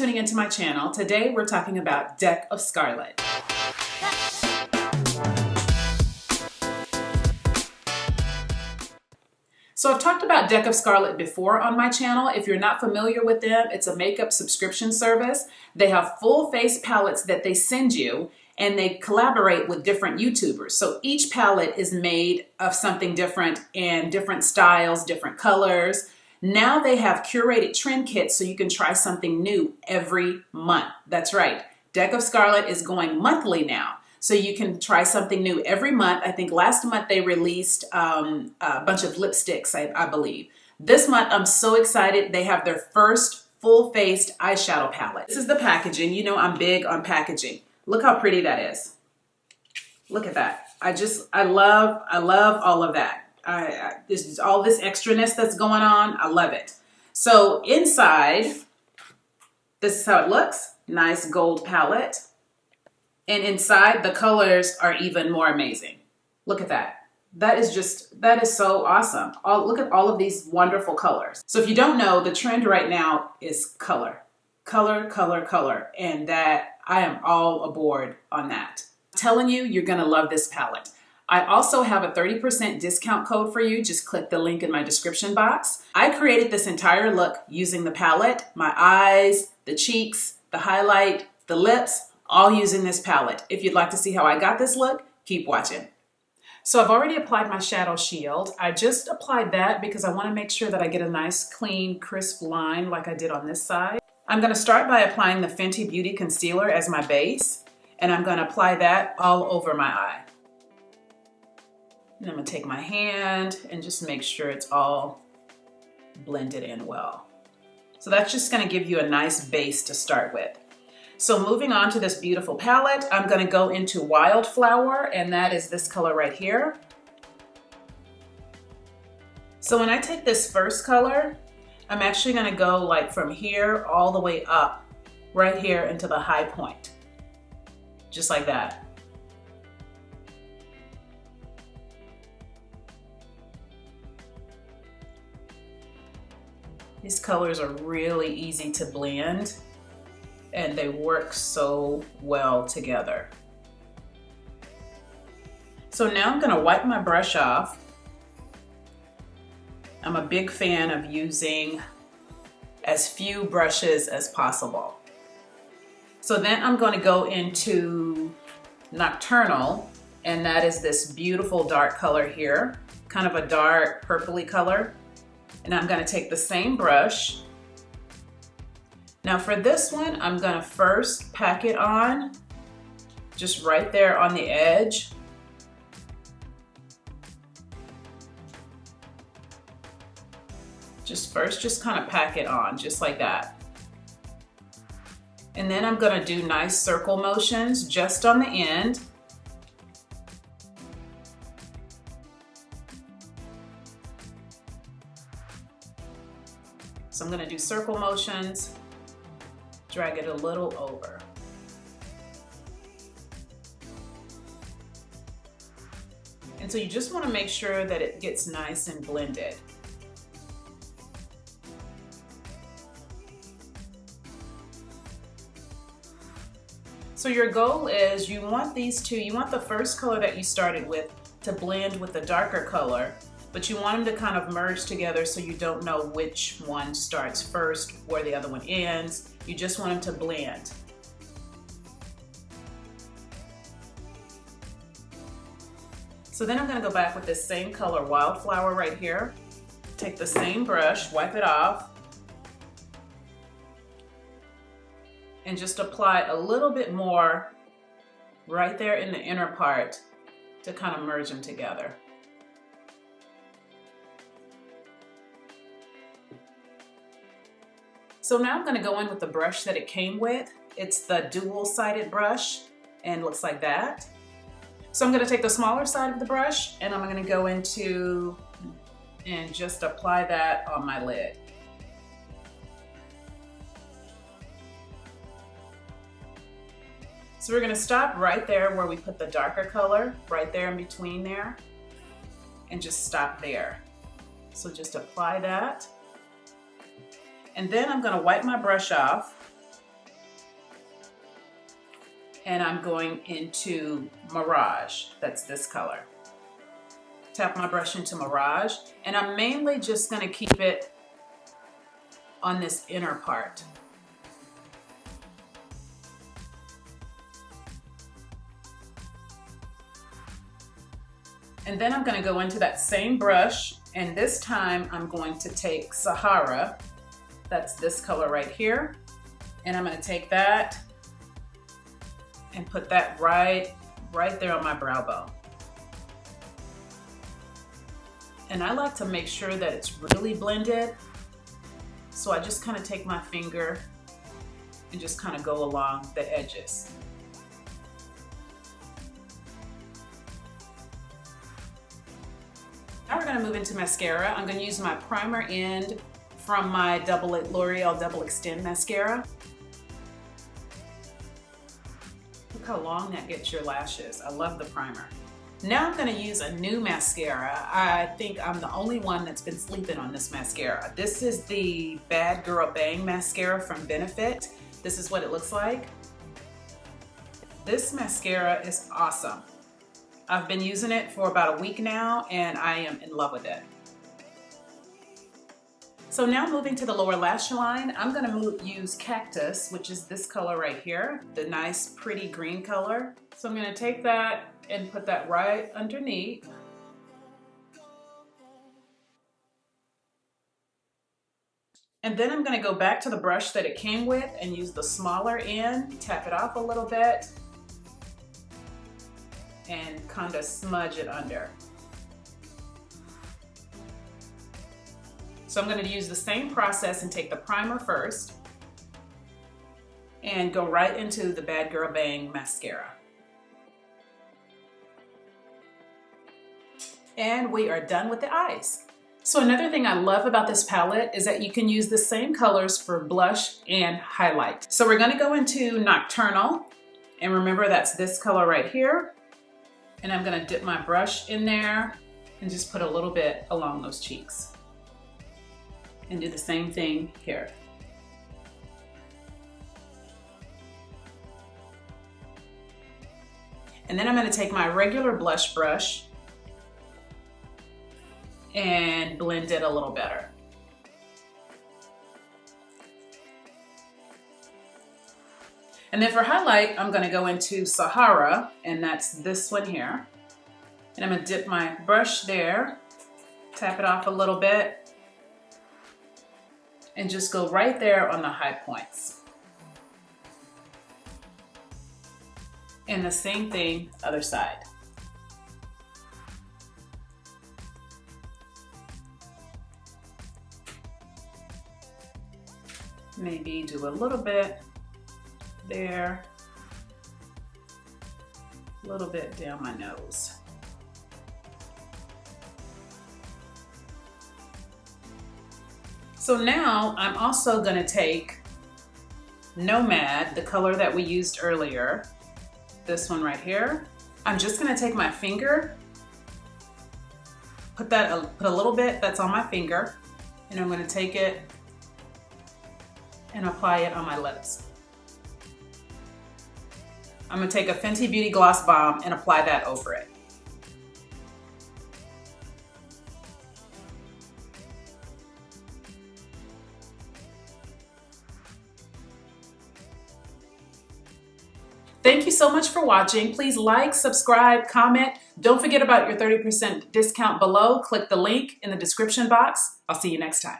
tuning into my channel. Today we're talking about Deck of Scarlet. So I've talked about Deck of Scarlet before on my channel. If you're not familiar with them, it's a makeup subscription service. They have full face palettes that they send you, and they collaborate with different YouTubers. So each palette is made of something different and different styles, different colors. Now they have curated trend kits so you can try something new every month. That's right. Deck of Scarlet is going monthly now. So you can try something new every month. I think last month they released a bunch of lipsticks, I believe. This month I'm so excited. They have their first full-faced eyeshadow palette. This is the packaging. You know I'm big on packaging. Look how pretty that is. Look at that. I love all of that. This is all this extraness that's going on. I love it. So inside, this is how it looks. Nice gold palette. And inside, the colors are even more amazing. Look at that. That is so awesome. Look at all of these wonderful colors. So if you don't know, the trend right now is color. Color, color, color. And that I am all aboard on that. I'm telling you, you're gonna love this palette. I also have a 30% discount code for you. Just click the link in my description box. I created this entire look using the palette, my eyes, the cheeks, the highlight, the lips, all using this palette. If you'd like to see how I got this look, keep watching. So I've already applied my shadow shield. I just applied that because I want to make sure that I get a nice, clean, crisp line like I did on this side. I'm going to start by applying the Fenty Beauty Concealer as my base, and I'm going to apply that all over my eye. And I'm going to take my hand and just make sure it's all blended in well. So that's just going to give you a nice base to start with. So moving on to this beautiful palette, I'm going to go into Wildflower, and that is this color right here. So when I take this first color, I'm actually going to go like from here all the way up, right here into the high point, just like that. These colors are really easy to blend, and they work so well together. So now I'm gonna wipe my brush off. I'm a big fan of using as few brushes as possible. So then I'm gonna go into Nocturnal, and that is this beautiful dark color here, kind of a dark purpley color. And I'm gonna take the same brush. Now for this one, I'm gonna first pack it on, just right there on the edge. Just kind of pack it on, just like that. And then I'm gonna do nice circle motions just on the end. So I'm gonna do circle motions, drag it a little over. And so you just want to make sure that it gets nice and blended. So your goal is you want the first color that you started with to blend with the darker color, but you want them to kind of merge together so you don't know which one starts first, where the other one ends. You just want them to blend. So then I'm gonna go back with this same color, Wildflower, right here. Take the same brush, wipe it off, and just apply a little bit more right there in the inner part to kind of merge them together. So now I'm gonna go in with the brush that it came with. It's the dual-sided brush, and looks like that. So I'm gonna take the smaller side of the brush, and I'm gonna go into and just apply that on my lid. So we're gonna stop right there where we put the darker color, right there in between there, and just stop there. So just apply that. And then I'm gonna wipe my brush off and I'm going into Mirage. That's this color. Tap my brush into Mirage, and I'm mainly just going to keep it on this inner part. And then I'm going to go into that same brush, and this time I'm going to take Sahara. That's this color right here. And I'm going to take that and put that right there on my brow bone. And I like to make sure that it's really blended. So I just kind of take my finger and just kind of go along the edges. Now we're going to move into mascara. I'm going to use my primer end from my L'Oreal Double Extend mascara. Look how long that gets your lashes. I love the primer. Now I'm going to use a new mascara. I think I'm the only one that's been sleeping on this mascara. This is the Bad Girl Bang mascara from Benefit. This is what it looks like. This mascara is awesome. I've been using it for about a week now, and I am in love with it. So now moving to the lower lash line, I'm going to use Cactus, which is this color right here, the nice pretty green color. So I'm going to take that and put that right underneath. And then I'm going to go back to the brush that it came with and use the smaller end, tap it off a little bit, and kind of smudge it under. So I'm going to use the same process and take the primer first and go right into the Bad Girl Bang mascara. And we are done with the eyes. So another thing I love about this palette is that you can use the same colors for blush and highlight. So we're going to go into Nocturnal, and remember that's this color right here. And I'm going to dip my brush in there and just put a little bit along those cheeks. And do the same thing here. And then I'm going to take my regular blush brush and blend it a little better. And then for highlight, I'm going to go into Sahara, and that's this one here. And I'm going to dip my brush there, tap it off a little bit, and just go right there on the high points. And the same thing, other side. Maybe do a little bit there, a little bit down my nose. So now I'm also going to take Nomad, the color that we used earlier, this one right here. I'm just going to take my finger, put a little bit that's on my finger, and I'm going to take it and apply it on my lips. I'm going to take a Fenty Beauty Gloss Bomb and apply that over it. Thank you so much for watching. Please like, subscribe, comment. Don't forget about your 30% discount below. Click the link in the description box. I'll see you next time.